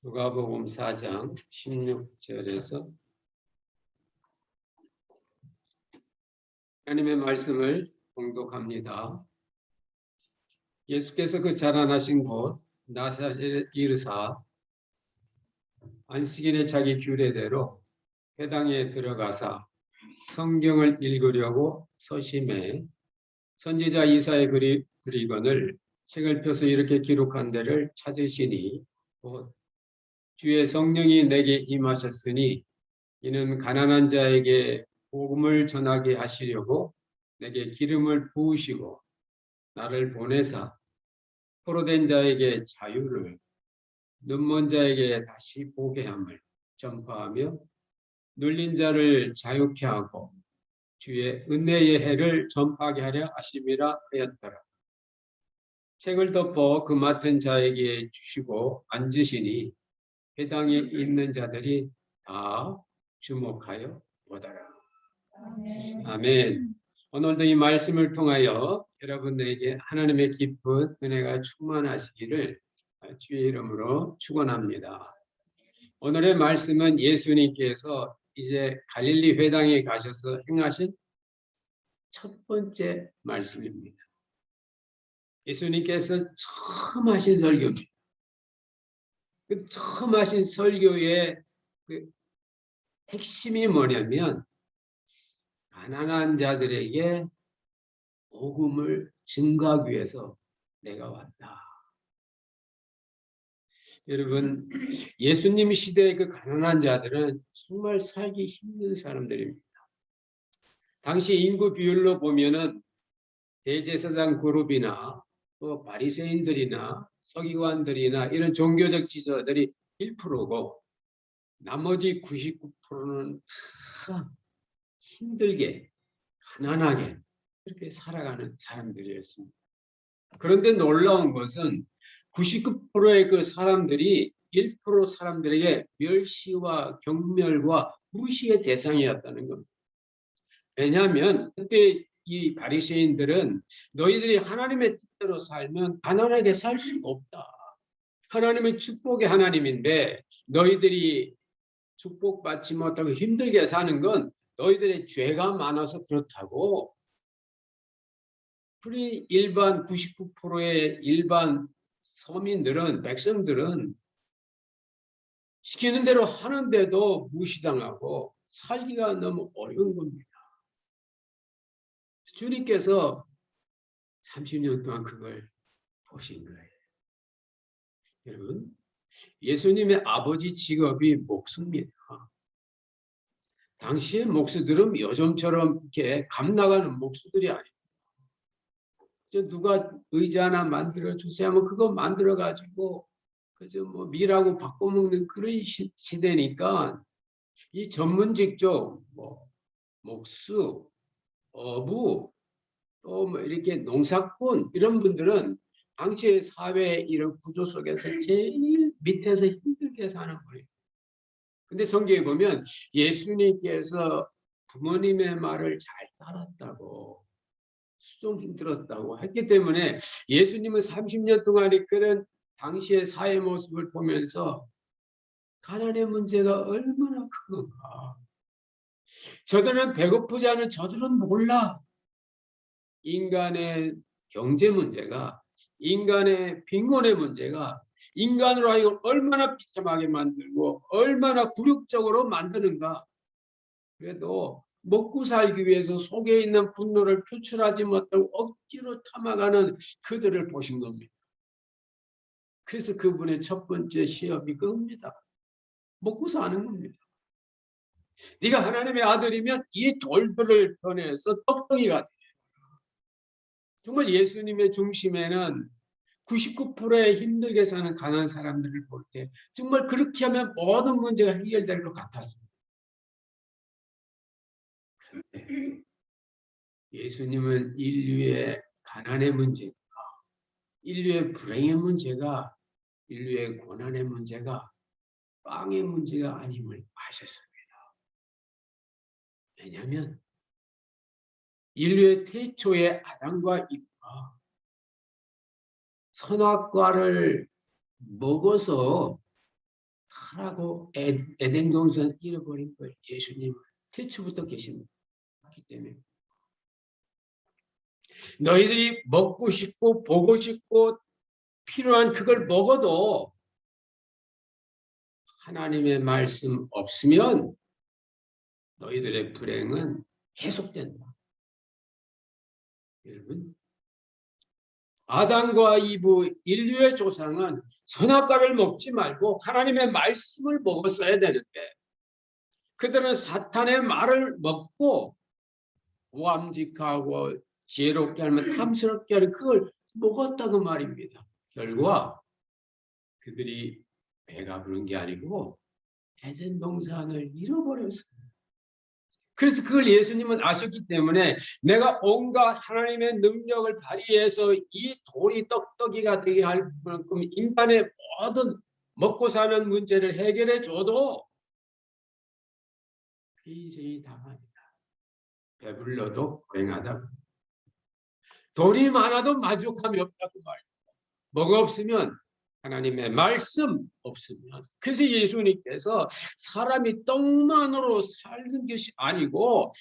누가복음 4장 16절에서 하나님의 말씀을 봉독합니다. 예수께서 그 자라나신 곳 나사렛에 이르사 안식일에 자기 규례대로 회당에 들어가사 성경을 읽으려고 서심해 선지자 이사의 글이건을 책을 펴서 이렇게 기록한 데를 찾으시니 곧 주의 성령이 내게 임하셨으니 이는 가난한 자에게 복음을 전하게 하시려고 내게 기름을 부으시고 나를 보내사 포로된 자에게 자유를 눈먼 자에게 다시 보게 함을 전파하며 눌린 자를 자유케 하고 주의 은혜의 해를 전파하게 하려 하심이라 하였더라. 책을 덮어 그 맡은 자에게 주시고 앉으시니 회당에 있는 자들이 다 주목하여 보더라. 아멘. 오늘도 이 말씀을 통하여 여러분들에게 하나님의 깊은 은혜가 충만하시기를 주의 이름으로 축원합니다. 오늘의 말씀은 예수님께서 이제 갈릴리 회당에 가셔서 행하신 첫 번째 말씀입니다. 예수님께서 처음 하신 설교입니다. 그 처음 하신 설교의 그 핵심이 뭐냐면 가난한 자들에게 복음을 증거하기 위해서 내가 왔다. 여러분, 예수님 시대의 그 가난한 자들은 정말 살기 힘든 사람들입니다. 당시 인구 비율로 보면은 대제사장 그룹이나 또 바리새인들이나 서기관들이나 이런 종교적 지도자들이 1%고 나머지 99%는 다 힘들게 가난하게 그렇게 살아가는 사람들이었습니다. 그런데 놀라운 것은 99%의 그 사람들이 1% 사람들에게 멸시와 경멸과 무시의 대상이었다는 겁니다. 왜냐하면 그때 이 바리새인들은 너희들이 하나님의 뜻대로 살면 가난하게 살 수가 없다. 하나님은 축복의 하나님인데 너희들이 축복받지 못하고 힘들게 사는 건 너희들의 죄가 많아서 그렇다고. 우리 일반 99%의 일반 서민들은 백성들은 시키는 대로 하는데도 무시당하고 살기가 너무 어려운 겁니다. 주님께서 30년 동안 그걸 보신 거예요. 여러분, 예수님의 아버지 직업이 목수입니다. 당시의 목수들은 요즘처럼 이렇게 감 나가는 목수들이 아니에요. 누가 의자 하나 만들어 주세요 하면 그거 만들어 가지고 그저 뭐 밀하고 바꿔먹는 그런 시대니까 이 전문 직종 뭐 목수, 어부, 또 뭐 이렇게 농사꾼 이런 분들은 당시의 사회 이런 구조 속에서 제일 밑에서 힘들게 사는 거예요. 근데 성경에 보면 예수님께서 부모님의 말을 잘 따랐다고 수종 힘들었다고 했기 때문에 예수님은 30년 동안 이끄는 당시의 사회 모습을 보면서 가난의 문제가 얼마나 큰 건가. 저들은 배고프지 않은 저들은 몰라. 인간의 경제 문제가 인간의 빈곤의 문제가 인간으로 하여금 얼마나 비참하게 만들고 얼마나 굴욕적으로 만드는가. 그래도 먹고 살기 위해서 속에 있는 분노를 표출하지 못하고 억지로 참아가는 그들을 보신 겁니다. 그래서 그분의 첫 번째 시험이 그겁니다. 먹고 사는 겁니다. 네가 하나님의 아들이면 이 돌들을 변해서 떡덩이가 돼. 정말 예수님의 중심에는 99%의 힘들게 사는 가난한 사람들을 볼 때 정말 그렇게 하면 모든 문제가 해결될 것 같았습니다. 그런데 예수님은 인류의 가난의 문제가, 인류의 불행의 문제가, 인류의 고난의 문제가 빵의 문제가 아님을 아셨습니다. 왜냐하면 인류의 태초의 아담과 이브가 선악과를 먹어서 하라고 에덴 동산 잃어버린 거예요. 예수님은 태초부터 계신 거기 때문에. 너희들이 먹고 싶고 보고 싶고 필요한 그걸 먹어도 하나님의 말씀 없으면 너희들의 불행은 계속된다. 여러분, 아담과 이브 인류의 조상은 선악과를 먹지 말고 하나님의 말씀을 먹었어야 되는데 그들은 사탄의 말을 먹고 보암직하고 지혜롭게 하면 탐스럽게 하는 그걸 먹었다고 말입니다. 결과 그들이 배가 부른 게 아니고 에덴 동산을 잃어버렸어요. 그래서 그걸 예수님은 아셨기 때문에 내가 온갖 하나님의 능력을 발휘해서 이 돌이 떡떡이가 되게 할 만큼 인간의 모든 먹고 사는 문제를 해결해 줘도 희생이 당합니다. 배불러도 불행하다고. 돈이 많아도 만족함이 없다고 말이에요. 뭐가 없으면 하나님의 말씀 없으면. 그래서 예수님께서 사람이 떡만으로 사는 것이 아니고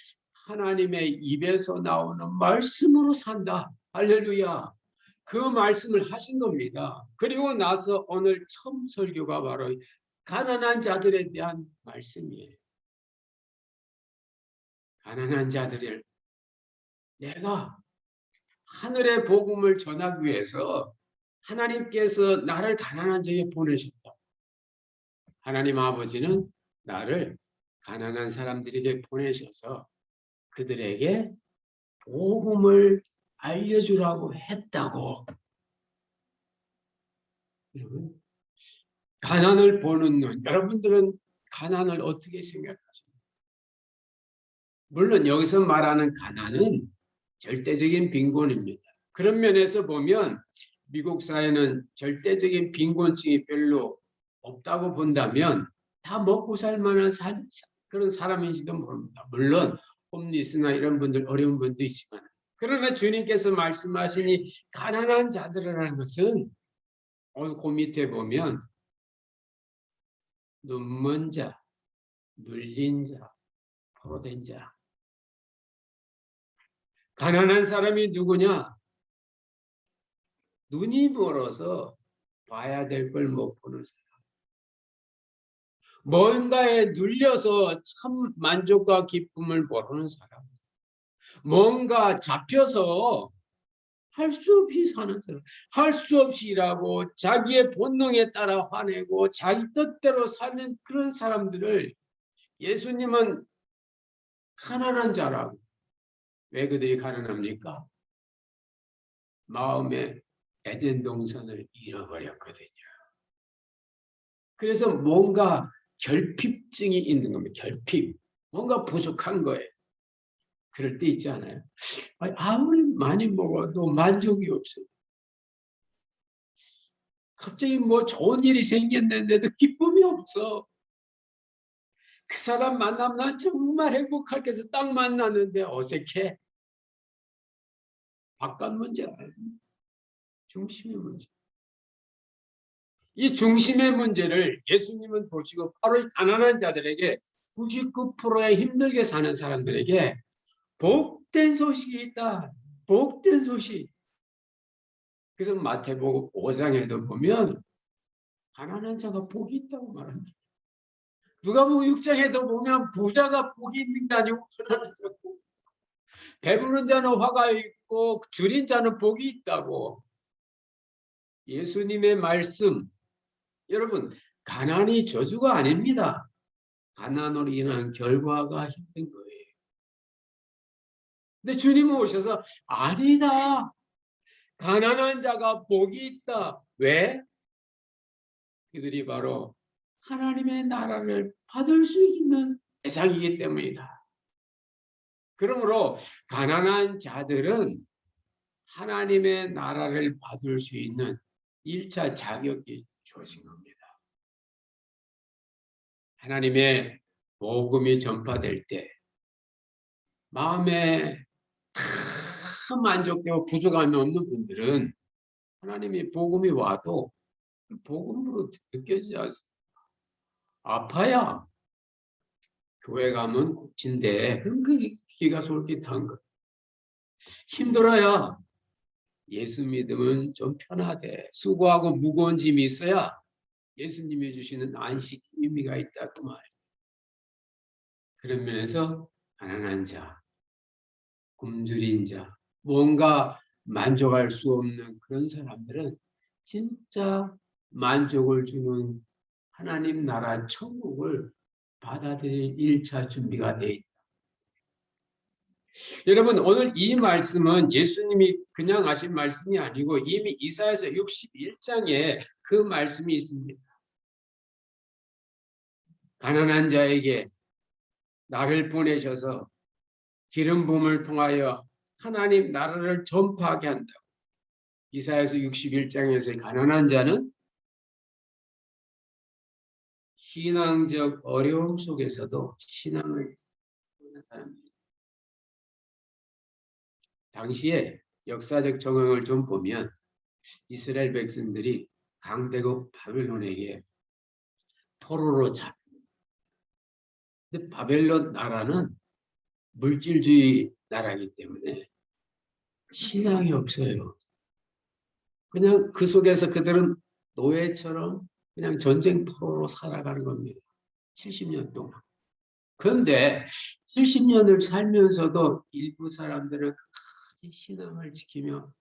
하나님의 입에서 나오는 말씀으로 산다. 할렐루야. 그 말씀을 하신 겁니다. 그리고 나서 오늘 처음 설교가 바로 가난한 자들에 대한 말씀이에요. 가난한 자들을 내가 하늘의 복음을 전하기 위해서 하나님께서 나를 가난한 자에 보내셨다. 하나님 아버지는 나를 가난한 사람들에게 보내셔서 그들에게 복음을 알려주라고 했다고. 여러분, 가난을 보는 눈. 여러분들은 가난을 어떻게 생각하십니까? 물론 여기서 말하는 가난은 절대적인 빈곤입니다. 그런 면에서 보면 미국 사회는 절대적인 빈곤층이 별로 없다고 본다면 다 먹고 살 만한 그런 사람인지도 모릅니다. 물론 홈리스나 이런 분들 어려운 분도 있지만 그러나 주님께서 말씀하시니 가난한 자들이라는 것은 그 밑에 보면 눈먼 자, 눌린 자, 포로된 자. 가난한 사람이 누구냐? 눈이 멀어서 봐야 될 걸 못 보는 사람. 뭔가에 눌려서 참 만족과 기쁨을 모르는 사람. 뭔가 잡혀서 할 수 없이 사는 사람. 할 수 없이 일하고 자기의 본능에 따라 화내고 자기 뜻대로 사는 그런 사람들을 예수님은 가난한 자라고. 왜 그들이 가난합니까? 마음에 에덴 동산을 잃어버렸거든요. 그래서 뭔가 결핍증이 있는 겁니다. 결핍. 뭔가 부족한 거예요. 그럴 때 있지 않아요? 아무리 많이 먹어도 만족이 없어요. 갑자기 뭐 좋은 일이 생겼는데도 기쁨이 없어. 그 사람 만나면 난 정말 행복할 게서 딱 만났는데 어색해. 바깥 문제가 아니에요. 중심의 문제. 이 중심의 문제를 예수님은 보시고 바로 이 가난한 자들에게 99%의 힘들게 사는 사람들에게 복된 소식이 있다. 복된 소식. 그래서 마태복음 5장에도 보면 가난한 자가 복이 있다고 말합니다. 누가복음 6장에도 보면 부자가 복이 있는 게 아니고 가난한 자가 복. 배부른 자는 화가 있고 줄인 자는 복이 있다고. 예수님의 말씀. 여러분, 가난이 저주가 아닙니다. 가난으로 인한 결과가 힘든 거예요. 근데 주님은 오셔서 아니다. 가난한 자가 복이 있다. 왜? 그들이 바로 하나님의 나라를 받을 수 있는 대상이기 때문이다. 그러므로 가난한 자들은 하나님의 나라를 받을 수 있는 1차 자격이 주어진 겁니다. 하나님의 복음이 전파될 때 마음에 다 만족되고 부족함이 없는 분들은 하나님의 복음이 와도 복음으로 느껴지지 않습니다. 아파야 교회 가면 고친대. 그럼 그 귀가 솔깃한 거. 힘들어야 예수 믿으면 좀 편하대. 수고하고 무거운 짐이 있어야 예수님이 주시는 안식 의미가 있다 그 말. 그런 면에서 가난한 자, 굶주린 자, 뭔가 만족할 수 없는 그런 사람들은 진짜 만족을 주는 하나님 나라 천국을 받아들일 1차 준비가 돼 있다. 여러분, 오늘 이 말씀은 예수님이 그냥 하신 말씀이 아니고 이미 이사야서 61장에 그 말씀이 있습니다. 가난한 자에게 나를 보내셔서 기름 부음을 통하여 하나님 나라를 전파하게 한다고. 이사야서 61장에서 가난한 자는 신앙적 어려움 속에서도 신앙을 하는 사람입니다. 당시에 역사적 정황을 좀 보면 이스라엘 백성들이 강대국 바벨론에게 포로로 잡힙니다. 근데 바벨론 나라는 물질주의 나라이기 때문에 신앙이 없어요. 그냥 그 속에서 그들은 노예처럼 그냥 전쟁 포로로 살아가는 겁니다. 70년 동안. 그런데 70년을 살면서도 일부 사람들은 끝까지 신앙을 지키며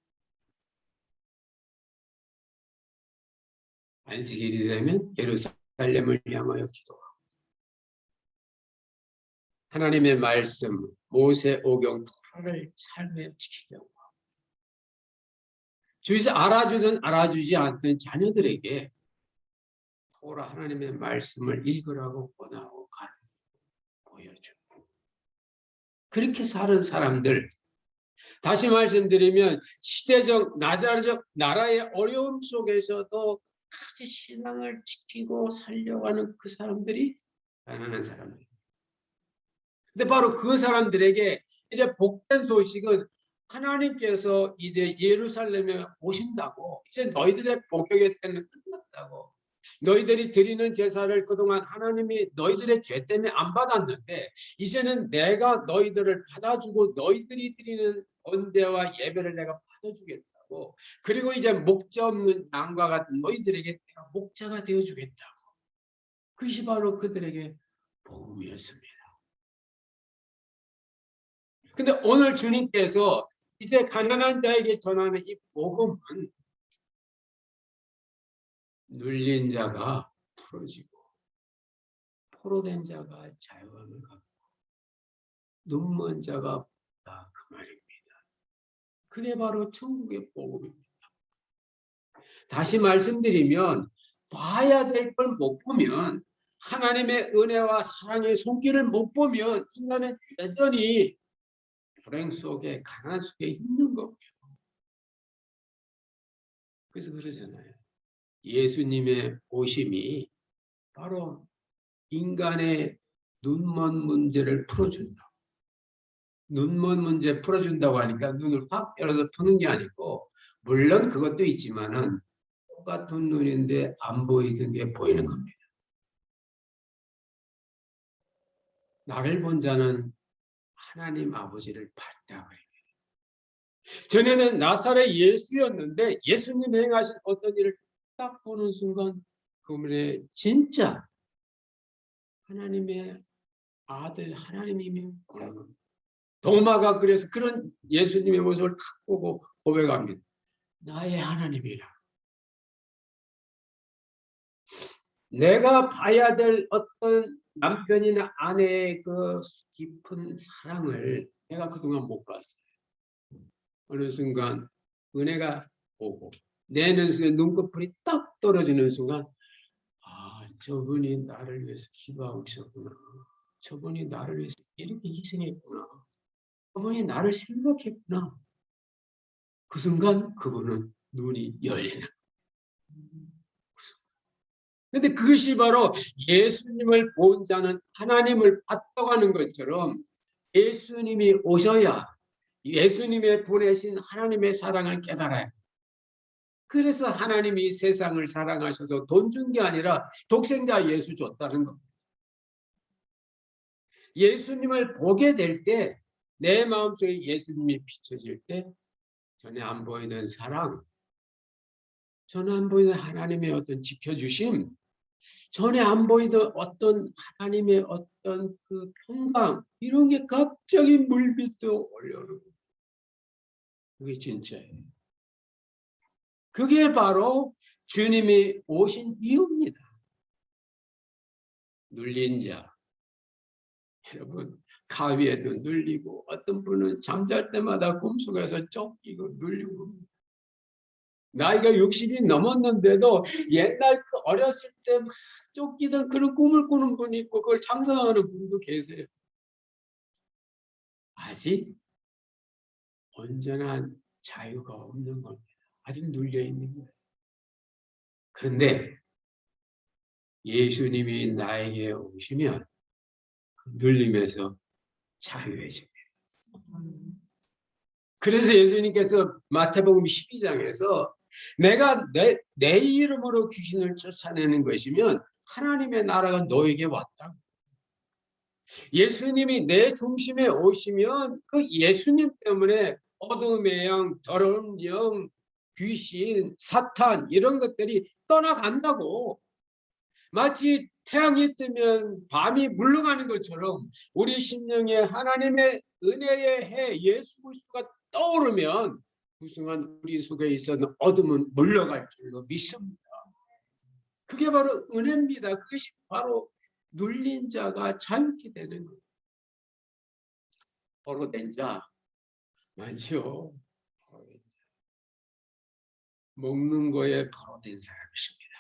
안식일이 되면 예루살렘을 향하여 기도하고 하나님의 말씀, 모세 오경 토라를 삶에 지키려고 하고 주위에서 알아주든 알아주지 않든 자녀들에게 토라 하나님의 말씀을 읽으라고 권하고 보여주고 그렇게 사는 사람들 다시 말씀드리면 시대적 나라의 어려움 속에서도 끝까지 신앙을 지키고 살려고 하는 그 사람들이 가난한 사람들. 근데 바로 그 사람들에게 이제 복된 소식은 하나님께서 이제 예루살렘에 오신다고 이제 너희들의 복역의 때는 끝났다고 너희들이 드리는 제사를 그동안 하나님이 너희들의 죄 때문에 안 받았는데 이제는 내가 너희들을 받아주고 너희들이 드리는 언대와 예배를 내가 받아주겠다고 그리고 이제 목자 없는 양과 같은 너희들에게 내가 목자가 되어주겠다고 그것이 바로 그들에게 복음이었습니다. 근데 오늘 주님께서 이제 가난한 자에게 전하는 이 복음은 눌린 자가 풀어지고 포로된 자가 자유함을 갖고 눈먼 자가 본다 그 말입니다. 그게 바로 천국의 복음입니다. 다시 말씀드리면 봐야 될 걸 못 보면 하나님의 은혜와 사랑의 손길을 못 보면 인간은 여전히 불행 속에 가난 속에 있는 거고요. 그래서 그러잖아요. 예수님의 오심이 바로 인간의 눈먼 문제를 풀어준다. 눈먼 문제 풀어준다고 하니까 눈을 확 열어서 푸는 게 아니고 물론 그것도 있지만은 똑같은 눈인데 안 보이던 게 보이는 겁니다. 나를 본 자는 하나님 아버지를 봤다 그래요. 전에는 나사렛 예수였는데 예수님 행하신 어떤 일을 딱 보는 순간 그분의 진짜 하나님의 아들 하나님이며 보는 겁니다. 도마가 그래서 그런 예수님의 모습을 딱 보고 고백합니다. 나의 하나님이라. 내가 봐야 될 어떤 남편이나 아내의 그 깊은 사랑을 내가 그동안 못 봤어요. 어느 순간 은혜가 오고 내 눈속에 눈꺼풀이 딱 떨어지는 순간 아 저분이 나를 위해서 기도하고 있었구나. 저분이 나를 위해서 이렇게 희생했구나. 저분이 나를 생각했구나. 그 순간 그분은 눈이 열리는. 그런데 그것이 바로 예수님을 본 자는 하나님을 봤다고 하는 것처럼 예수님이 오셔야 예수님의 보내신 하나님의 사랑을 깨달아요. 그래서 하나님이 세상을 사랑하셔서 돈 준 게 아니라 독생자 예수 줬다는 겁니다. 예수님을 보게 될 때, 내 마음속에 예수님이 비춰질 때 전에 안 보이던 사랑, 전에 안 보이던 하나님의 어떤 지켜주심, 전에 안 보이던 어떤 하나님의 어떤 그 평강, 이런 게 갑자기 물빛도 올려오는 거예요. 그게 진짜예요. 그게 바로 주님이 오신 이유입니다. 눌린 자, 여러분 가위에도 눌리고, 어떤 분은 잠잘 때마다 꿈속에서 쫓기고 눌리고, 나이가 60이 넘었는데도 옛날 그 어렸을 때 막 쫓기던 그런 꿈을 꾸는 분이 있고, 그걸 장사하는 분도 계세요. 아직 온전한 자유가 없는 겁니다. 아직 눌려 있는 거예요. 그런데 예수님이 나에게 오시면 그 눌림에서 자유해집니다. 그래서 예수님께서 마태복음 12장에서 내가 내 이름으로 귀신을 쫓아내는 것이면 하나님의 나라가 너에게 왔다. 예수님이 내 중심에 오시면 그 예수님 때문에 어둠의 영, 더러운 영, 귀신, 사탄 이런 것들이 떠나간다고. 마치 태양이 뜨면 밤이 물러가는 것처럼 우리 심령에 하나님의 은혜의 해 예수 그리스도가 떠오르면 그 순간 우리 속에 있었던 어둠은 물러갈 줄로 믿습니다. 그게 바로 은혜입니다. 그것이 바로 눌린 자가 자유케 되는 거예요. 포로된 자 많죠. 먹는 거에 포로된 사람이십니다.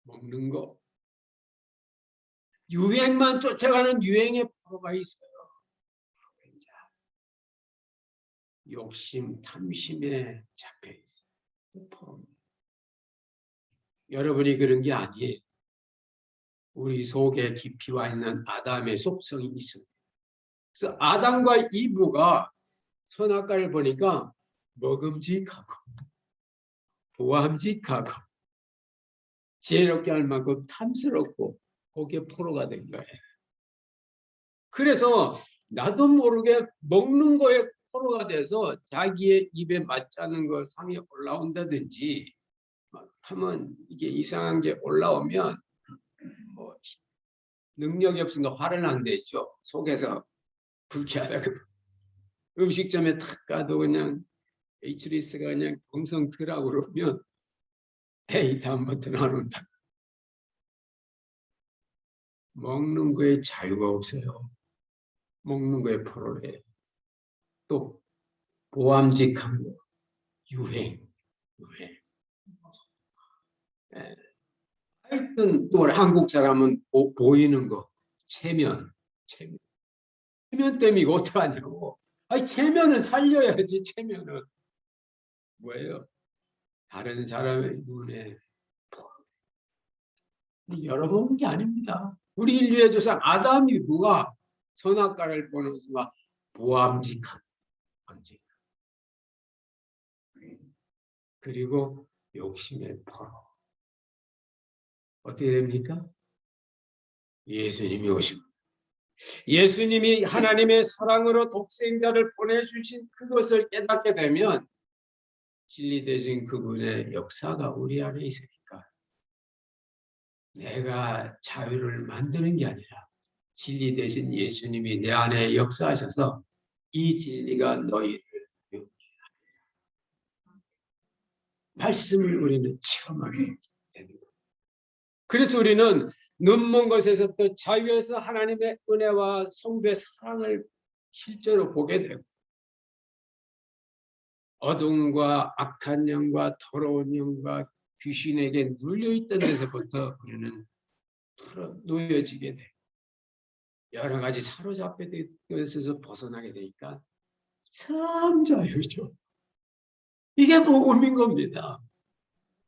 먹는 거. 유행만 쫓아가는 유행의 포로가 있어요. 욕심, 탐심에 잡혀 있어요. 포로입니다. 여러분이 그런 게 아니에요. 우리 속에 깊이 와 있는 아담의 속성이 있습니다. 그래서 아담과 이브가 선악과를 보니까 먹음직하고 보암직하고 지혜롭게 할 만큼 탐스럽고 거기에 포로가 된 거예요. 그래서 나도 모르게 먹는 거에 포로가 돼서 자기의 입에 맞지 않는 거 상에 올라온다든지 하면 이게 이상한 게 올라오면 뭐 능력이 없으니까 화를 안 내죠. 속에서 불쾌하다고. 음식점에 탁 가도 그냥 H리스가 그냥 정성 들라고 그러면 에이 다음부터는 안 온다. 먹는 거에 자유가 없어요. 먹는 거에 포로를 해요. 또 보암직한 거, 유행. 하여튼 또 한국 사람은 보이는 거, 체면. 체면 때문에 이거 어떡하냐고. 아니 체면을 살려야지. 체면은 뭐예요? 다른 사람의 눈에 열어보는 게 아닙니다. 우리 인류의 조상 아담이 누가 선악과를 보는 순간 보암직한 그리고 욕심의 포로. 어떻게 됩니까? 예수님이 오십니다. 예수님이 하나님의 사랑으로 독생자를 보내주신 그것을 깨닫게 되면 진리 대신 그분의 역사가 우리 안에 있으니까 내가 자유를 만드는 게 아니라 진리 대신 예수님이 내 안에 역사하셔서 이 진리가 너희를 말씀을 우리는 체험하게 되는 거예요. 그래서 우리는 눈먼 것에서부터 자유에서 하나님의 은혜와 성부의 사랑을 실제로 보게 되고 어둠과 악한 영과 더러운 영과 귀신에게 눌려있던 데서부터 우리는 놓여지게 돼. 여러 가지 사로잡혀 있던 데서 벗어나게 되니까 참 자유죠. 이게 복음인 겁니다.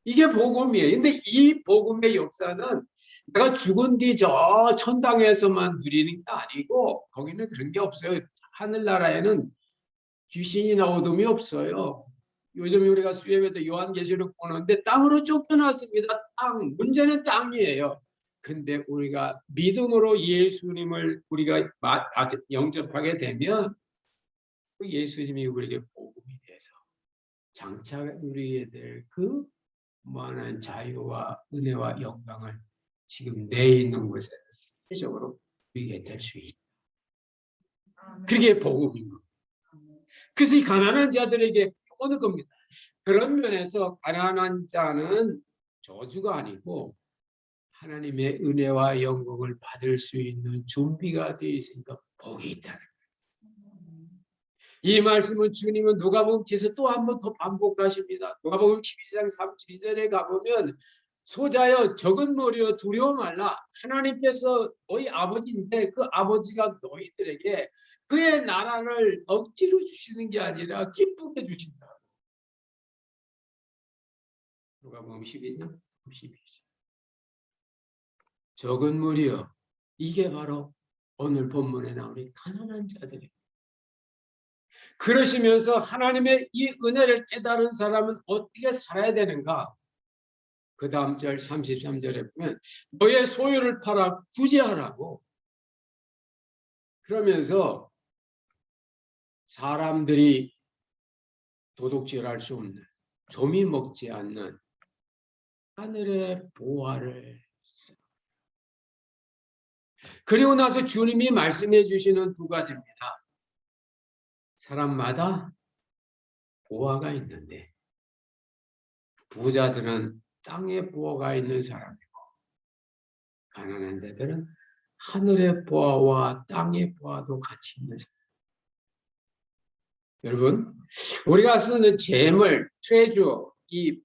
이게 복음이에요. 근데 이 복음의 역사는 내가 죽은 뒤 저 천당에서만 누리는 게 아니고 거기는 그런 게 없어요. 하늘나라에는 귀신이나 어둠이 없어요. 요즘 우리가 수협에도 요한계시록 보는데 땅으로 쫓겨났습니다. 땅. 문제는 땅이에요. 근데 우리가 믿음으로 예수님을 우리가 영접하게 되면 그 예수님이 우리에게 복음이 돼서 장차 누리게 될 그 무한한 자유와 은혜와 영광을 지금 내 있는 곳에 실제적으로 누리게 될 수 있다. 그게 복음인 겁니다. 그래서 이 가난한 자들에게 오는 겁니다. 그런 면에서 가난한 자는 저주가 아니고 하나님의 은혜와 영광을 받을 수 있는 준비가 되어 있으니까 복이 있다는 거예요. 이 말씀은 주님은 누가복음 뒤에서 또 한 번 더 반복하십니다. 누가복음 12장 32절에 가보면 소자여 적은 머리여 두려워 말라. 하나님께서 너희 아버지인데 그 아버지가 너희들에게 그의 나라를 억지로 주시는 게 아니라 기쁘게 주신다. 누가복음 12장 32절. 적은 무리여, 이게 바로 오늘 본문에 나오는 가난한 자들이에요. 그러시면서 하나님의 이 은혜를 깨달은 사람은 어떻게 살아야 되는가? 그 다음 절 33절에 보면 너의 소유를 팔아 구제하라고. 그러면서 사람들이 도둑질할 수 없는, 조미 먹지 않는 하늘의 보화를 쓰라. 그리고 나서 주님이 말씀해 주시는 두 가지입니다. 사람마다 보화가 있는데 부자들은 땅에 보화가 있는 사람이고 가난한 자들은 하늘의 보화와 땅의 보화도 같이 있는 사람. 여러분, 우리가 쓰는 재물, 트레저, 이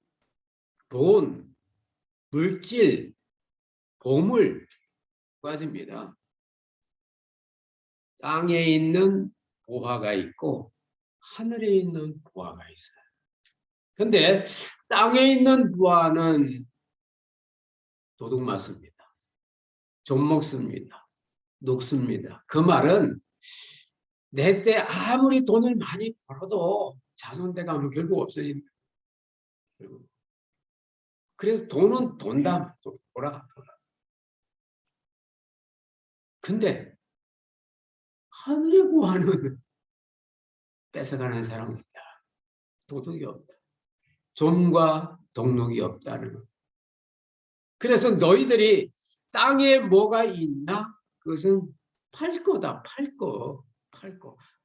돈, 물질, 보물 가집니다. 땅에 있는 보화가 있고 하늘에 있는 보화가 있어요. 근데 땅에 있는 보화는 도둑 맞습니다. 좀 먹습니다. 녹습니다. 그 말은 내 때 아무리 돈을 많이 벌어도 자손대 가면 결국 없어진다. 그래서 돈은 돈다. 돌아가. 근데 하늘의 보화는 뺏어가는 사람이 있다. 도둑이 없다. 좀과 동록이 없다는 것. 그래서 너희들이 땅에 뭐가 있나? 그것은 팔 거다. 팔 거.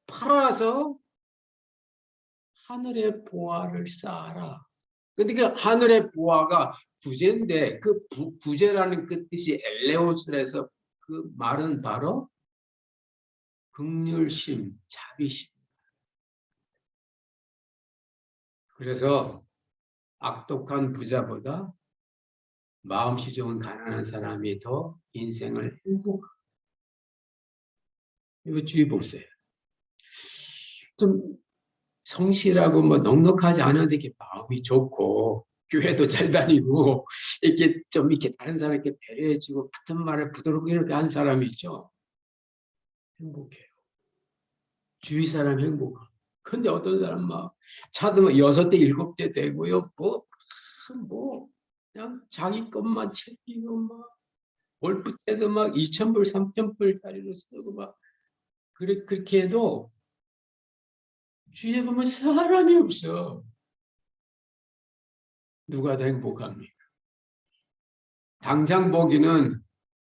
팔아서 하늘의 보화를 쌓아라. 근데 그 하늘의 보화가 구제인데 그 구제라는 그 뜻이 엘레오스에서 그 말은 바로 긍휼심, 자비심. 그래서 악독한 부자보다 마음씨 좋은 가난한 사람이 더 인생을 행복하고. 이거 주의 보세요. 좀 성실하고 뭐 넉넉하지 않은데 이렇게 마음이 좋고 교회도 잘 다니고 이렇게 좀 이렇게 다른 사람에게 배려해주고 같은 말을 부드럽게 이렇게 한 사람이 있죠. 행복해요. 주위 사람 행복하고. 근데 어떤 사람 막 차도 막 6대 7대 되고요. 뭐 그냥 자기 것만 챙기고 막 골프 때도 막 2,000불, 3,000불짜리로 쓰고 막 그렇게 해도 주위에 보면 사람이 없어. 누가 더 행복합니까? 당장 보기는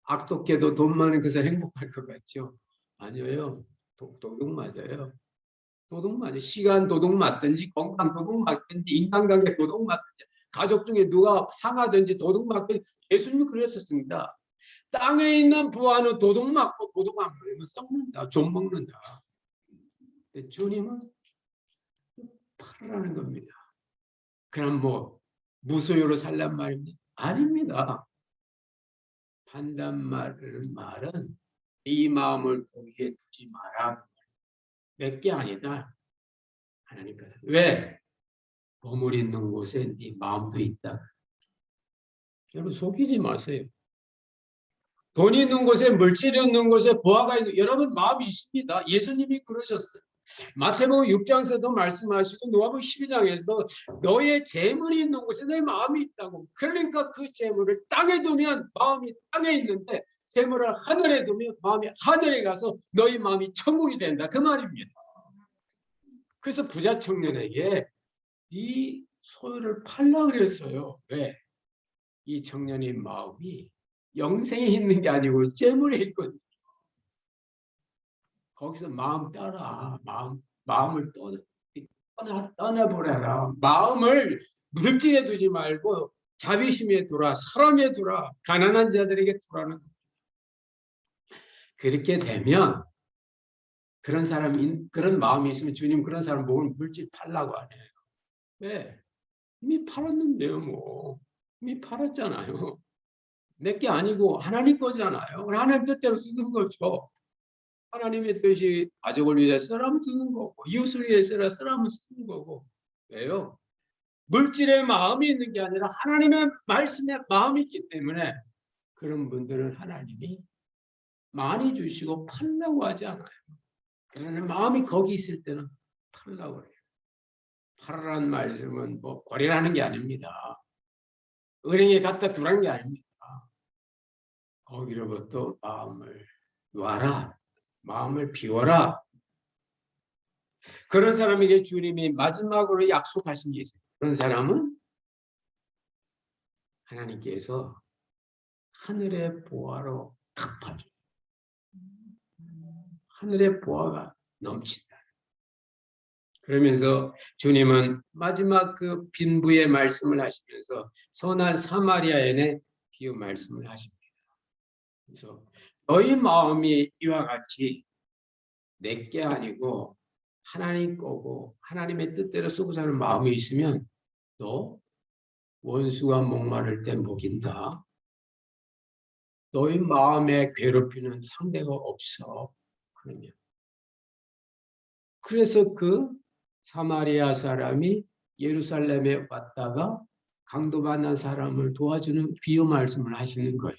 악독해도 돈 많은 그 사람 행복할 것 같죠? 아니에요. 도둑 맞아요. 도둑 맞아요. 시간 도둑 맞든지 건강 도둑 맞든지 인간관계 도둑 맞든지 가족 중에 누가 상하든지 도둑 맞든지 예수님이 그랬었습니다. 땅에 있는 부하는 도둑 맞고 도둑 안 맞으면 썩는다. 좀 먹는다. 주님은 팔으라는 겁니다. 그럼 뭐 무소유로 살란 말입니다. 아닙니다. 판단 말은 이 마음을 거기에 두지 마라. 몇 개 아니다. 하나님께서. 왜? 보물 있는 곳에 네 마음도 있다. 여러분 속이지 마세요. 돈이 있는 곳에 물질이 있는 곳에 보화가 있는 여러분 마음이 있습니다. 예수님이 그러셨어요. 마태복음 6장에서도 말씀하시고 누가복음 12장에서도 너의 재물이 있는 곳에 내 마음이 있다고. 그러니까 그 재물을 땅에 두면 마음이 땅에 있는데 재물을 하늘에 두면 마음이 하늘에 가서 너희 마음이 천국이 된다. 그 말입니다. 그래서 부자 청년에게 이 소유를 팔라 그랬어요. 왜? 이 청년의 마음이 영생에 있는 게 아니고 재물에 있거든요. 거기서 마음 따라. 마음을 떠나보내라. 마음을 물질에 두지 말고 자비심에 두라. 사람에 두라. 가난한 자들에게 두라는. 그렇게 되면 그런 마음이 있으면 주님 그런 사람 보면 물질 팔라고 안 해요. 왜? 이미 팔았는데요, 뭐. 이미 팔았잖아요. 내 게 아니고 하나님 거잖아요. 하나님 뜻대로 쓰는 거죠. 하나님의 뜻이 가족을 위해 쓰라면 쓰는 거고, 이웃을 위해 쓰라면 쓰는 거고. 왜요? 물질의 마음이 있는 게 아니라 하나님의 말씀에 마음이 있기 때문에 그런 분들은 하나님이 많이 주시고 팔라고 하지 않아요. 그러나 마음이 거기 있을 때는 팔라고 해요. 팔으라는 말씀은 뭐 거래라는 게 아닙니다. 은행에 갖다 두라는 게 아닙니다. 거기로부터 마음을 놔라. 마음을 비워라. 그런 사람에게 주님이 마지막으로 약속하신 게 있어요. 그런 사람은 하나님께서 하늘의 보화로 갚아줘요. 하늘의 보화가 넘친다. 그러면서 주님은 마지막 그 빈부의 말씀을 하시면서 선한 사마리아인의 비유 말씀을 하십니다. 그래서 너희 마음이 이와 같이 내게 아니고 하나님 거고 하나님의 뜻대로 쓰고 사는 마음이 있으면 너 원수가 목마를 때 먹인다. 너희 마음에 괴롭히는 상대가 없어. 그러면 그래서 그 사마리아 사람이 예루살렘에 왔다가 강도 만난 사람을 도와주는 비유 말씀을 하시는 거예요.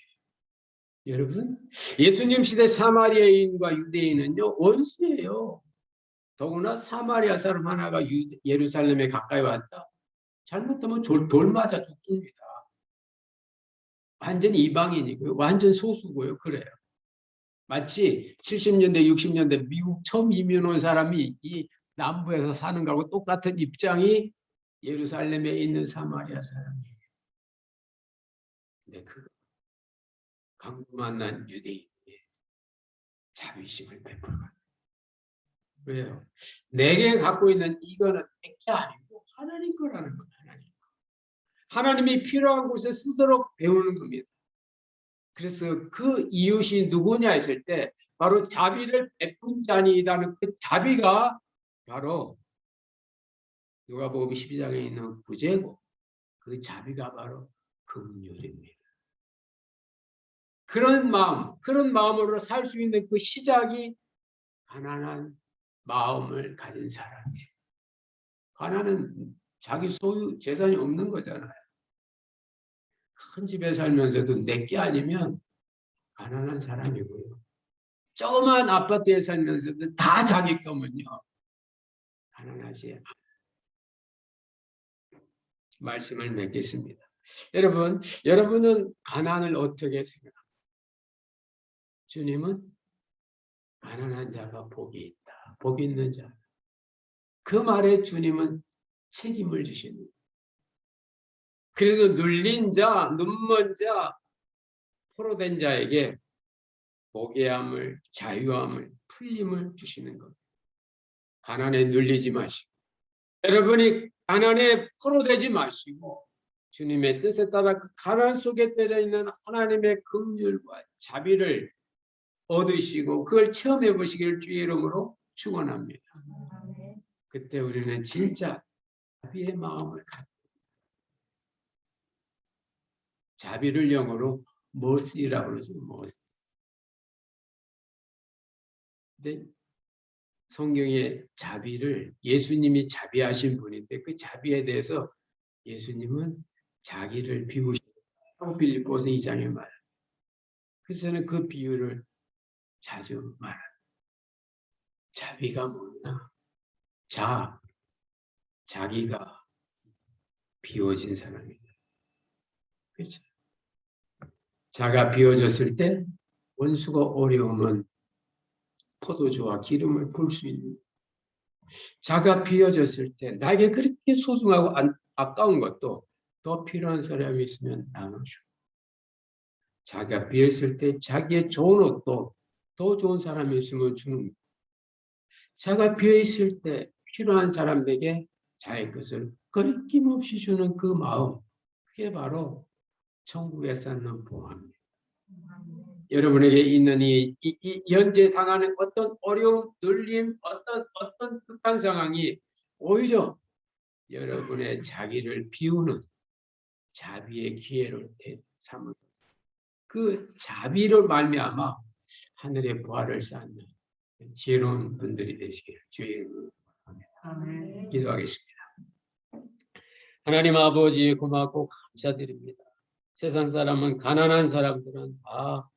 여러분, 예수님 시대 사마리아인과 유대인은요 원수예요. 더구나 사마리아 사람 하나가 예루살렘에 가까이 왔다. 잘못하면 돌 맞아 죽습니다. 완전 이방인이고요. 완전 소수고요. 그래요. 마치 70년대, 60년대 미국 처음 이민 온 사람이 이 남부에서 사는 거하고 똑같은 입장이 예루살렘에 있는 사마리아 사람이에요. 근데 그 강도 만난 유대인의 자비심을 베풀어요. 왜요? 내게 갖고 있는 이거는 내 게 아니고 하나님 거라는 거예요. 하나님이 필요한 곳에 쓰도록 배우는 겁니다. 그래서 그 이웃이 누구냐 했을 때 바로 자비를 베푼 자니이다는 그 자비가 바로 누가복음 12장에 있는 구제고 그 자비가 바로 긍휼입니다. 그런 마음으로 살 수 있는 그 시작이 가난한 마음을 가진 사람이에요. 가난은 자기 소유 재산이 없는 거잖아요. 큰 집에 살면서도 내게 아니면 가난한 사람이고요. 조그만 아파트에 살면서도 다 자기 거면요. 가난하지. 말씀을 맺겠습니다. 여러분은 가난을 어떻게 생각합니까? 주님은 가난한 자가 복이 있다. 복이 있는 자. 그 말에 주님은 책임을 지십니다. 그래서 눌린 자, 눈먼 자, 포로된 자에게 복의함을, 자유함을, 풀림을 주시는 겁니다. 가난에 눌리지 마시고 여러분이 가난에 포로되지 마시고 주님의 뜻에 따라 그 가난 속에 때려 있는 하나님의 긍휼과 자비를 얻으시고 그걸 체험해 보시기를 주의 이름으로 축원합니다. 그때 우리는 진짜 자비의 마음을 갖고 자비를 영어로 mercy라고 그러죠. mercy. 근데 성경의 자비를 예수님이 자비하신 분인데 그 자비에 대해서 예수님은 자기를 비우시고 빌립보서 2장에 말. 그래서 저는 그 비유를 자주 말합니다. 자비가 뭐냐? 자기가 비워진 사람이다. 그렇죠? 자가 비워졌을 때 원수가 어려우면 포도주와 기름을 부을 수 있는, 자가 비워졌을 때 나에게 그렇게 소중하고 아까운 것도 더 필요한 사람이 있으면 나눠주고, 자가 비었을 때 자기의 좋은 옷도 더 좋은 사람이 있으면 주는, 자가 비어있을 때 필요한 사람에게 자기 것을 거리낌없이 주는 그 마음, 그게 바로 천국에 쌓는 보화입니다. 여러분에게 있는 이 현재 당하는 어떤 어려움, 눌림, 어떤 극한 상황이 오히려 여러분의 자기를 비우는 자비의 기회를 삼을, 그 자비로 말미암아 하늘의 보화를 쌓는 지혜로운 분들이 되시기를 주의 이름으로 바랍니다. 기도하겠습니다. 하나님 아버지 고맙고 감사드립니다. 세상 사람은, 가난한 사람들은 다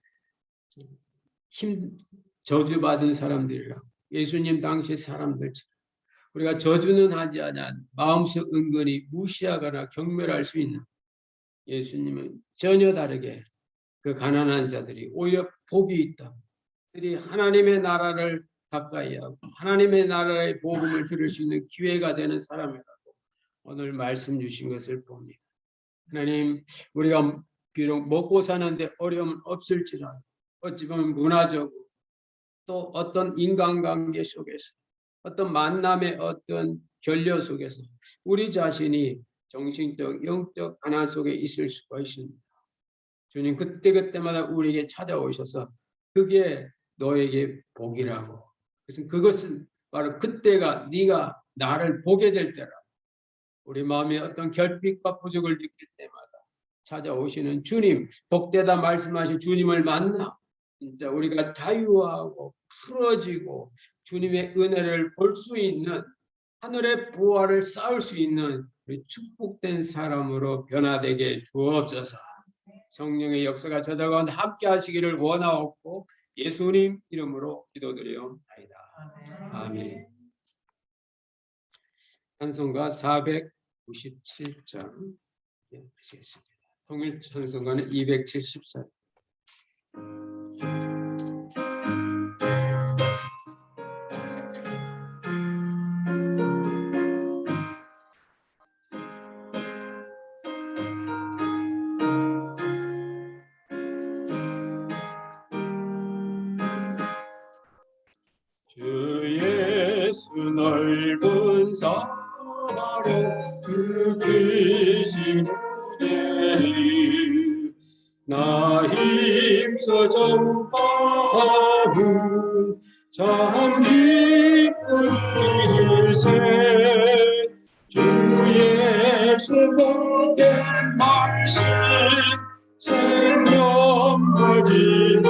저주받은 사람들이라, 예수님 당시 사람들처럼 우리가 저주는 하지 않아 마음속 은근히 무시하거나 경멸할 수 있는, 예수님은 전혀 다르게 그 가난한 자들이 오히려 복이 있다, 그들이 하나님의 나라를 가까이 하고 하나님의 나라의 복음을 들을 수 있는 기회가 되는 사람이라고 오늘 말씀 주신 것을 봅니다. 하나님, 우리가 비록 먹고 사는데 어려움은 없을지라도 어찌 보면 문화적으로 또 어떤 인간관계 속에서 어떤 만남의 어떤 결려 속에서 우리 자신이 정신적, 영적 가난 속에 있을 수가 있습니다. 주님, 그때그때마다 우리에게 찾아오셔서 그게 너에게 복이라고, 그래서 그것은 바로 그때가 네가 나를 보게 될 때라, 우리 마음에 어떤 결핍과 부족을 느낄 때마다 찾아오시는 주님, 복되다 말씀하신 주님을 만나 진짜 우리가 자유하고 풀어지고 주님의 은혜를 볼 수 있는, 하늘의 보화를 쌓을 수 있는 우리 축복된 사람으로 변화되게 주옵소서. 성령의 역사가 저들 가운데 함께 하시기를 원하옵고 예수님 이름으로 기도드리옵나이다. 아멘. 찬송가 497장 하시겠습니다. 통일 찬송가는 274. 주 예수 넓은 사마로 그 계신 은혜를 나 힘써 전파하는 참 기쁜 일일세. 주 예수 복된 말씀 생명과 진리요,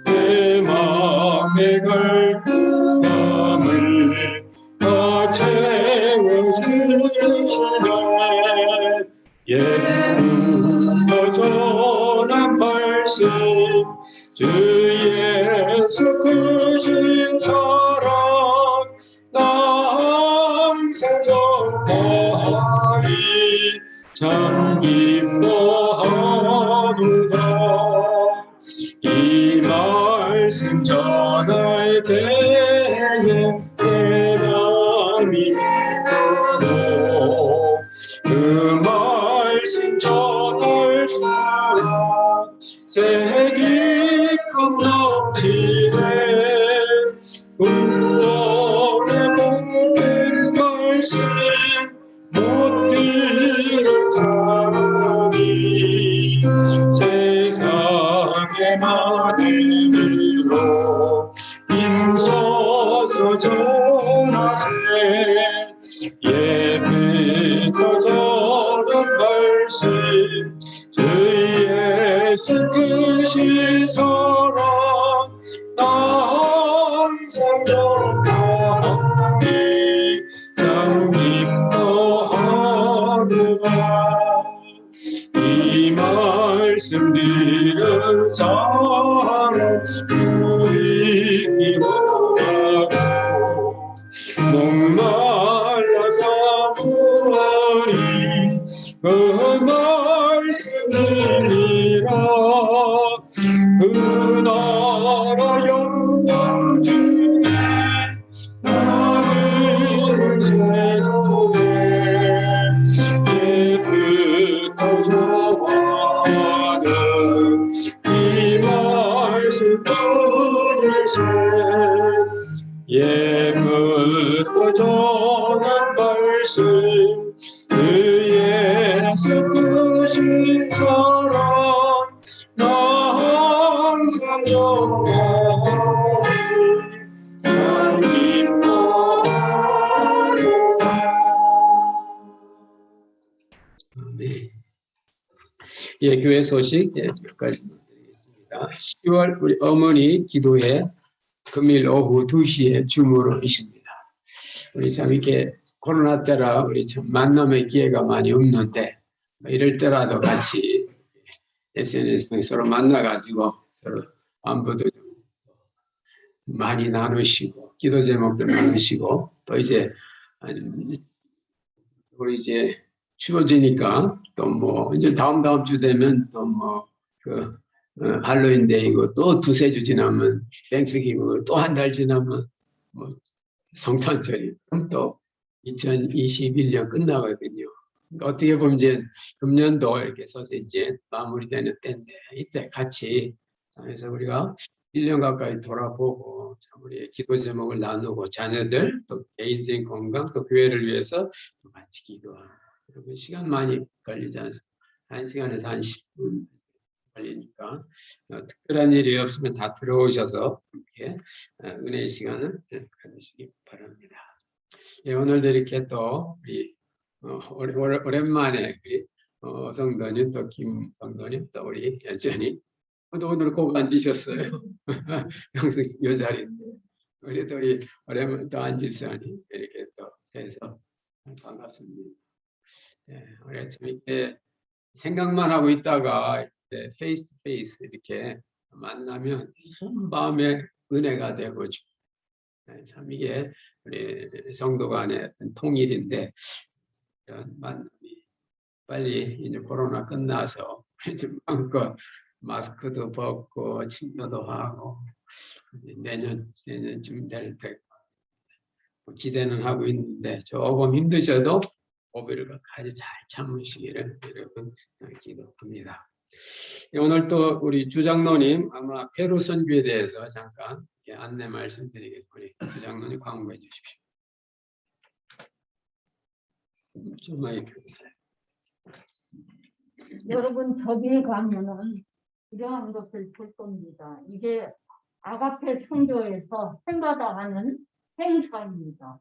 내 맘의 갈등감을 다 채워주시네. 예수가 전한 말씀, 주 예수 크신 사랑 나 항상 전하리 참 기뻐하노라. 이 말씀 전할 때에 내 맘이 기쁘고 그 말씀 전할 사람 새 기쁨 넘치네. 구원의 복된 말씀 못 들은 사람이 세상의 많은 일로 힘써서 전하세. 예배가 전한 말씀, 주 예수 크신 사랑 나 항상 전하리 참 기뻐하노라. 이 말씀 들은 사람 유익이 원하고 그 말씀이니라. 그 나라 영광 중에 나를 세우네. 예부터 정하는 이 말씀 끊으세. 예부터 전한 말씀 그 예수 크신 사랑 나 항상 영원히 잘 기뻐하노라. 네. 예, 교회 소식 몇 가지 드리겠습니다. 10월 우리 어머니 기도회 금일 오후 2시에 줌으로 있습니다. 우리 참 이렇게 코로나 때라 우리 참 만남의 기회가 많이 없는데 이럴 때라도 같이 SNS 통해 서로 만나가지고 서로 안부도 좀 많이 나누시고 기도 제목들 나누시고 또 이제 우리 이제 추워지니까 또 뭐 이제 다음 주 되면 또 뭐 그 할로윈데이고 또 두세 주 지나면 땡스기고 또 한 달 지나면 뭐 성탄절이 그럼 또 2021년 끝나거든요. 어떻게 보면 이제 금년도 이렇게 서서 이제 마무리되는 때인데 이때 같이 그래서 우리가 1년 가까이 돌아보고 우리의 기도 제목을 나누고 자녀들 또 개인적인 건강 또 교회를 위해서 또 같이 기도하고 그리고 시간 많이 걸리지 않습니다. 1시간에서 한 10분 걸리니까 특별한 일이 없으면 다 들어오셔서 이렇게 은혜의 시간을 가지시기 바랍니다. 예, 오늘도 이렇게 또 우리 오랜만에 우리 성도님 또 김성도님 또 우리 여전히 또 오늘 꼭 앉으셨어요. 항상 이 자리인데 그래도 우리 오랜만에 또 앉으시니 이렇게 또 해서 반갑습니다. 예, 우리 참 이렇게 생각만 하고 있다가 페이스 투 페이스 이렇게 만나면 참 마음의 은혜가 되고 참 이게 우리 성도 간의 어떤 통일인데 이런 만남이 빨리 이제 코로나 끝나서 좀 마음껏 마스크도 벗고 친교도 하고 내년쯤 될 때 기대는 하고 있는데 조금 힘드셔도 고비를 끝까지 잘 참으시기를 여러분 기도합니다. 오늘 또 우리 주장로님 아마 페루 선교에 대해서 잠깐 안내 말씀드리겠습니다. 우리 주장로님 광고해 주십시오. 좀 마이크 주세요. 여러분 저기에 가면은 이러한 것을 볼 겁니다. 이게 아가페 선교에서 해마다 하는 행사입니다.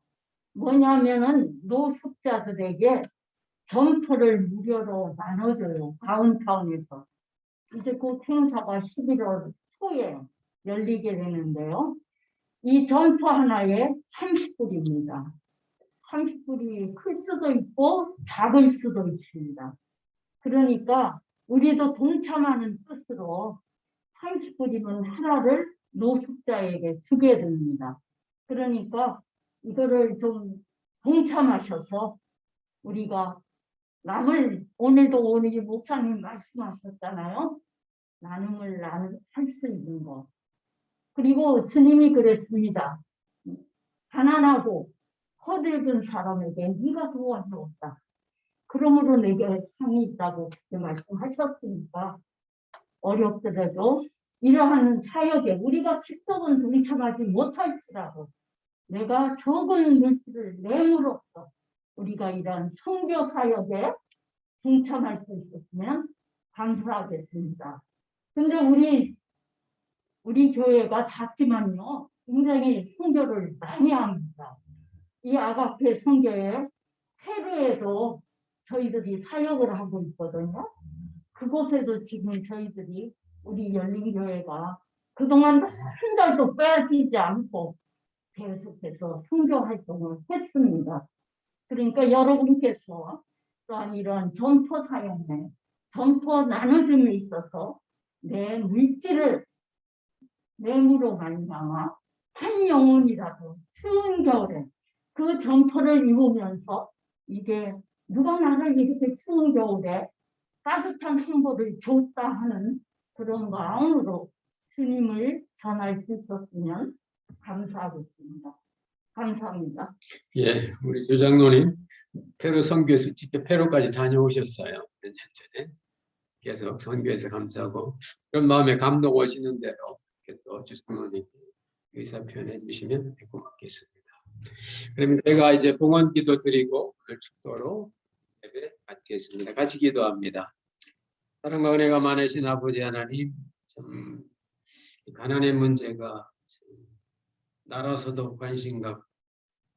뭐냐면은 노숙자들에게 점포를 무료로 나눠줘요. 다운타운에서. 이제 그 행사가 11월 초에 열리게 되는데요. 이 점포 하나에 30불입니다. 30불이 클 수도 있고 작을 수도 있습니다. 그러니까 우리도 동참하는 뜻으로 30불이면 하나를 노숙자에게 주게 됩니다. 그러니까 이거를 좀 동참하셔서 우리가 오늘도 오늘 목사님 말씀하셨잖아요. 나눔을 할 수 있는 것. 그리고 주님이 그랬습니다. 가난하고 허들든 사람에게 네가 도와주었다. 그러므로 내게 상이 있다고 그렇게 말씀하셨으니까 어렵더라도 이러한 사역에 우리가 직접은 동참하지 못할지라도 내가 적은 물질을 내므로써 우리가 이러한 선교 사역에 동참할 수 있었으면 감사하겠습니다. 근데 우리 교회가 작지만요 굉장히 선교를 많이 합니다. 이 아가페 선교에 페루에도 저희들이 사역을 하고 있거든요. 그곳에도 지금 저희들이 우리 열린교회가 그동안 한 달도 빼앗기지 않고 계속해서 선교 활동을 했습니다. 그러니까 여러분께서 또한 이러한 점포 사역에 점포 나눠줌에 있어서 내 물질을 내므로 말미암아 한 영혼이라도 추운 겨울에 그 점포를 입으면서 이게 누가 나를 이렇게 추운 겨울에 따뜻한 행보를 줬다 하는 그런 마음으로 주님을 전할 수 있었으면 감사하겠습니다. 감사합니다. 예, 우리 유장로님 페루 선교에서 직접 페루까지 다녀오셨어요. 몇 년 전에. 계속 선교해서 감사하고 그런 마음에 감동 오시는 대로 이렇게 또 주장로님 의사 표현해 주시면 고맙겠습니다. 그러면 제가 이제 봉헌기도 드리고 오늘 축도로 예배 마치겠습니다. 같이 기도합니다. 사랑과 은혜가 많으신 아버지 하나님, 참 가난의 문제가 참 나라에서도 관심 갖고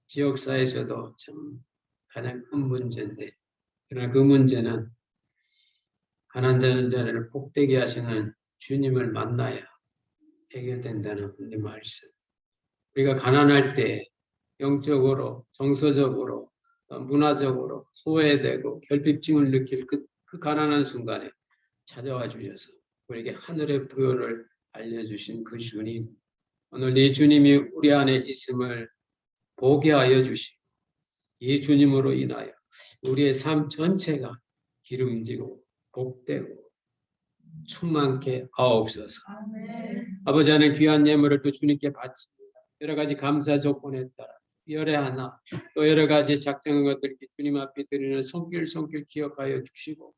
지역사회에서도 참 가장 큰 문제인데, 그러나 그 문제는 가난한 자를 복되게 하시는 주님을 만나야 해결된다는 이 말씀. 우리가 가난할 때 영적으로, 정서적으로, 문화적으로 소외되고 결핍증을 느낄 그 가난한 순간에 찾아와 주셔서 우리에게 하늘의 부요를 알려주신 그 주님, 오늘 이 주님이 우리 안에 있음을 보게 하여 주시고 이 주님으로 인하여 우리의 삶 전체가 기름지고 복되고 충만케 하옵소서. 아버지 하나님 귀한 예물을 또 주님께 바칩니다. 여러 가지 감사 조건에 따라 열애 하나 또 여러 가지 작정한 것들 주님 앞에 드리는 손길 기억하여 주시고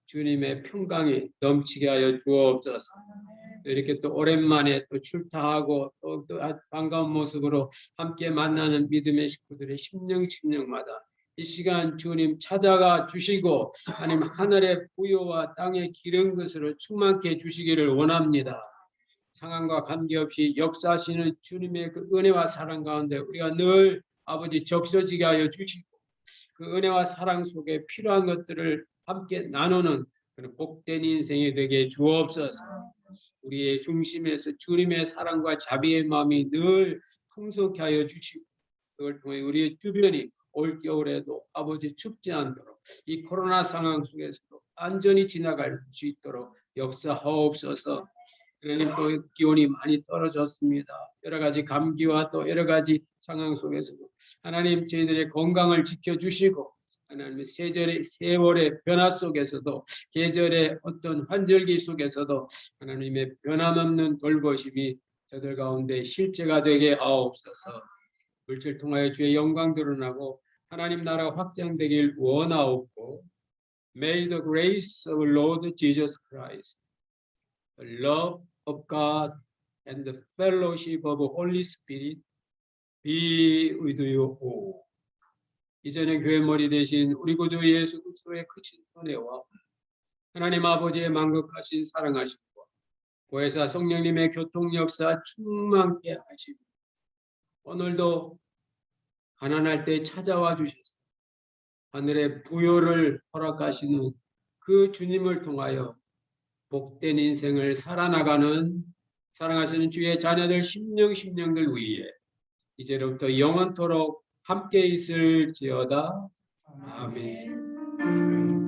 주님의 평강이 넘치게 하여 주옵소서. 이렇게 또 오랜만에 또 출타하고 또 반가운 모습으로 함께 만나는 믿음의 식구들의 심령마다 이 시간 주님 찾아가 주시고 하나님 하늘의 부요와 땅의 기름 것으로 충만케 주시기를 원합니다. 상황과 관계없이 역사하시는 주님의 그 은혜와 사랑 가운데 우리가 늘 아버지 적셔지게 하여 주시고 그 은혜와 사랑 속에 필요한 것들을 함께 나누는 그런 복된 인생이 되게 주옵소서. 우리의 중심에서 주님의 사랑과 자비의 마음이 늘 풍성케 하여 주시고 그걸 통해 우리의 주변이 올겨울에도 아버지 춥지 않도록 이 코로나 상황 속에서도 안전히 지나갈 수 있도록 역사하옵소서. 그러니 또 기온이 많이 떨어졌습니다. 여러 가지 감기와 또 여러 가지 상황 속에서도 하나님 저희들의 건강을 지켜주시고 하나님의 세월의 변화 속에서도 계절의 어떤 환절기 속에서도 하나님의 변함없는 돌보심이 저들 가운데 실제가 되게 하옵소서. 물질 통하여 주의 영광 드러나고 하나님 나라가 확장되길 원하옵고 May the grace of Lord Jesus Christ, the love of God and the fellowship of the Holy Spirit be with you all. 이전에 교회 머리 대신 우리 구주 예수 그리스도의 크신 은혜와 하나님 아버지의 만극하신 사랑하심과 보혜사 성령님의 교통 역사 충만케 하시고 오늘도 가난할 때 찾아와 주셔서 하늘의 부요를 허락하시는 그 주님을 통하여 복된 인생을 살아나가는 사랑하시는 주의 자녀들 심령들 위에 이제로부터 영원토록 함께 있을지어다. 아멘.